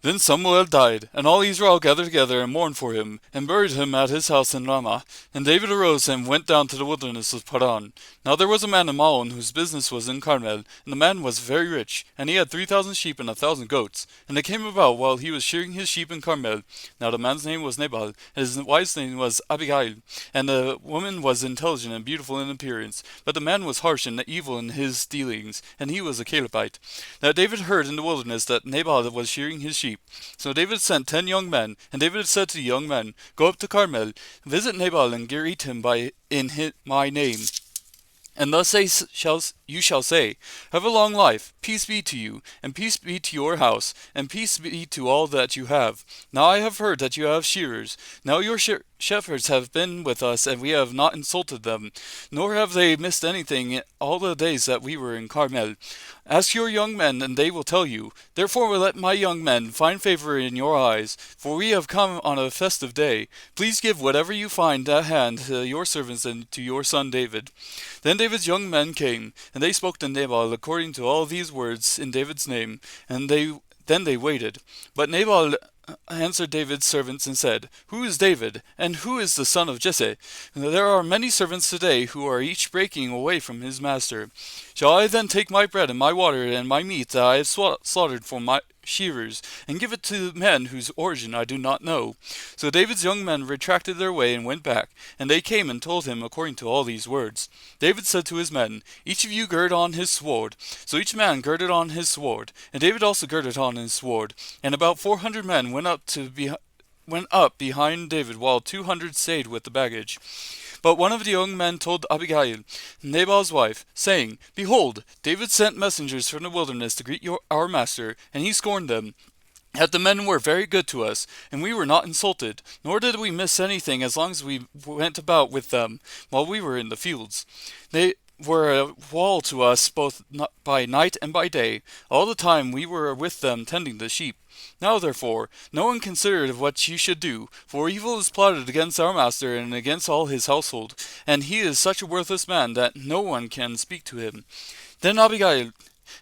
Then Samuel died, and all Israel gathered together and mourned for him, and buried him at his house in Ramah. And David arose and went down to the wilderness of Paran. Now there was a man in Maon whose business was in Carmel, and the man was very rich, and he had 3,000 sheep and 1,000 goats. And it came about while he was shearing his sheep in Carmel. Now the man's name was Nabal, and his wife's name was Abigail, and the woman was intelligent and beautiful in appearance. But the man was harsh and evil in his dealings, and he was a Calebite. Now David heard in the wilderness that Nabal was shearing his sheep. So David sent 10 young men, and David said to the young men, "Go up to Carmel, visit Nabal, and greet him my name. And thus you shall say, Have a long life, peace be to you, and peace be to your house, and peace be to all that you have. Now I have heard that you have shearers. Now your shepherds have been with us, and we have not insulted them, nor have they missed anything all the days that we were in Carmel. Ask your young men, and they will tell you. Therefore let my young men find favor in your eyes, for we have come on a festive day. Please give whatever you find at hand to your servants and to your son David." Then David's young men came, and they spoke to Nabal according to all these words in David's name, and then they waited. But Nabal answered David's servants and said, "Who is David, and who is the son of Jesse? There are many servants today who are each breaking away from his master. Shall I then take my bread and my water and my meat that I have slaughtered for my shearers, and give it to men whose origin I do not know?" So David's young men retracted their way and went back, and they came and told him according to all these words. David said to his men, "Each of you gird on his sword." So each man girded on his sword, and David also girded on his sword. And about 400 men went up behind David, while 200 stayed with the baggage. But one of the young men told Abigail, Nabal's wife, saying, "Behold, David sent messengers from the wilderness to greet our master, and he scorned them. Yet the men were very good to us, and we were not insulted, nor did we miss anything as long as we went about with them while we were in the fields. They were a wall to us both by night and by day, all the time we were with them tending the sheep. Now therefore, no one considered of what you should do, for evil is plotted against our master and against all his household, and he is such a worthless man that no one can speak to him." Then Abigail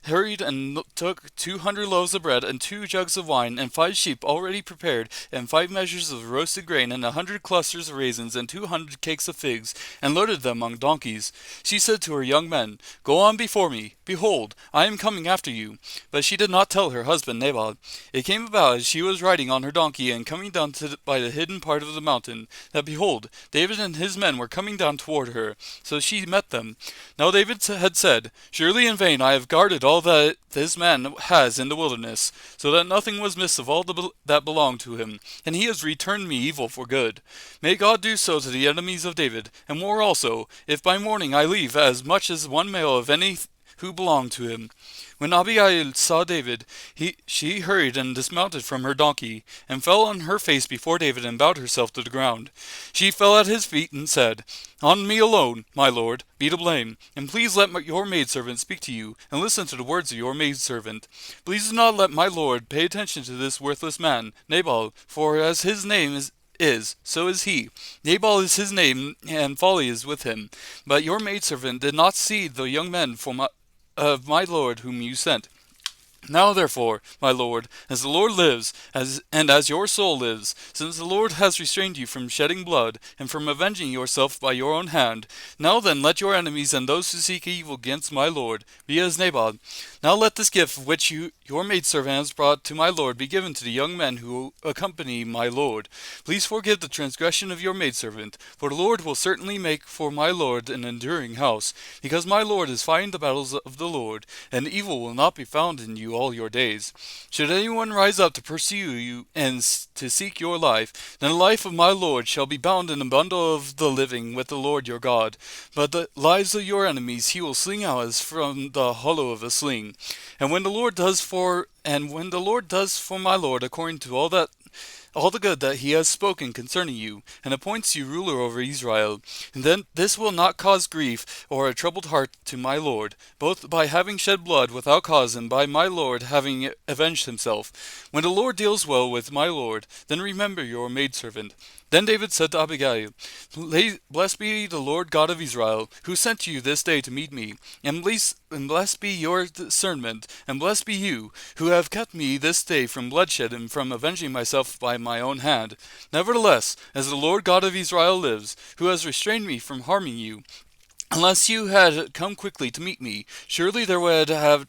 hurried and took 200 loaves of bread and 2 jugs of wine and 5 sheep already prepared and 5 measures of roasted grain and 100 clusters of raisins and 200 cakes of figs and loaded them on donkeys. She said to her young men, "Go on before me. Behold, I am coming after you." But she did not tell her husband Nabal. It came about as she was riding on her donkey and coming down by the hidden part of the mountain, that behold, David and his men were coming down toward her. So she met them. Now David had said, "Surely in vain I have guarded all that this man has in the wilderness, so that nothing was missed of all that belonged to him, and he has returned me evil for good. May God do so to the enemies of David, and more also, if by morning I leave as much as one male of any who belong to him." When Abigail saw David, she hurried and dismounted from her donkey, and fell on her face before David and bowed herself to the ground. She fell at his feet and said, "On me alone, my lord, be to blame, and please let your maidservant speak to you, and listen to the words of your maidservant. Please do not let my lord pay attention to this worthless man, Nabal, for as his name is, so is he. Nabal is his name, and folly is with him. But your maidservant did not see the young men of my lord whom you sent. Now therefore, my lord, as the Lord lives, and as your soul lives, since the Lord has restrained you from shedding blood, and from avenging yourself by your own hand, now then let your enemies and those who seek evil against my lord be as Nabal. Now let this gift which your maidservant has brought to my lord be given to the young men who accompany my lord. Please forgive the transgression of your maidservant, for the Lord will certainly make for my lord an enduring house, because my lord is fighting the battles of the Lord, and evil will not be found in you all your days. Should anyone rise up to pursue you and to seek your life, then the life of my lord shall be bound in a bundle of the living with the Lord your God. But the lives of your enemies he will sling out as from the hollow of a sling. And when the Lord does for my lord according to all that all the good that he has spoken concerning you, and appoints you ruler over Israel. And then this will not cause grief or a troubled heart to my lord, both by having shed blood without cause and by my lord having avenged himself. When the Lord deals well with my lord, then remember your maidservant. Then David said to Abigail, Blessed be the Lord God of Israel, who sent you this day to meet me, and blessed be your discernment, and blessed be you, who have kept me this day from bloodshed and from avenging myself by my own hand. Nevertheless, as the Lord God of Israel lives, who has restrained me from harming you, unless you had come quickly to meet me, surely there would have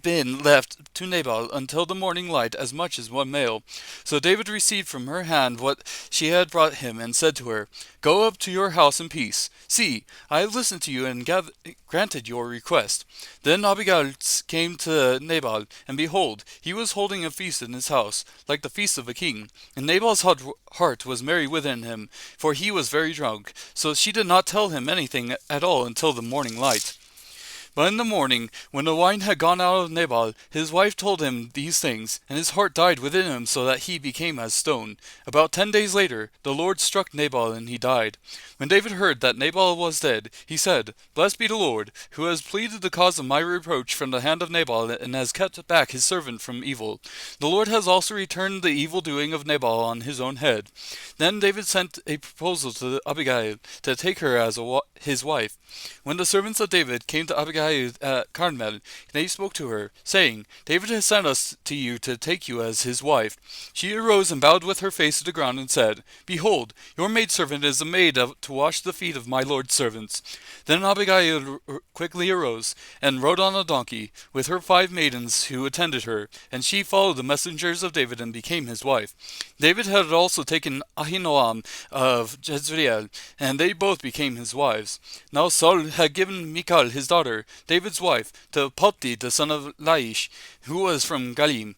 been left to Nabal until the morning light as much as one male. So David received from her hand what she had brought him, and said to her, Go up to your house in peace. See, I have listened to you and granted your request. Then Abigail came to Nabal, and behold, he was holding a feast in his house, like the feast of a king. And Nabal's heart was merry within him, for he was very drunk. So she did not tell him anything at all until the morning light. But in the morning, when the wine had gone out of Nabal, his wife told him these things, and his heart died within him so that he became as stone. About 10 days later, the Lord struck Nabal, and he died. When David heard that Nabal was dead, he said, Blessed be the Lord, who has pleaded the cause of my reproach from the hand of Nabal, and has kept back his servant from evil. The Lord has also returned the evil doing of Nabal on his own head. Then David sent a proposal to Abigail to take her as his wife. When the servants of David came to Abigail at Carmel, they spoke to her, saying, David has sent us to you to take you as his wife. She arose and bowed with her face to the ground and said, Behold, your maidservant is a maid to wash the feet of my lord's servants. Then Abigail quickly arose, and rode on a donkey, with her 5 maidens who attended her, and she followed the messengers of David and became his wife. David had also taken Ahinoam of Jezreel, and they both became his wives. Now Saul had given Michal his daughter, David's wife, to Palti the son of Laish, who was from Galim.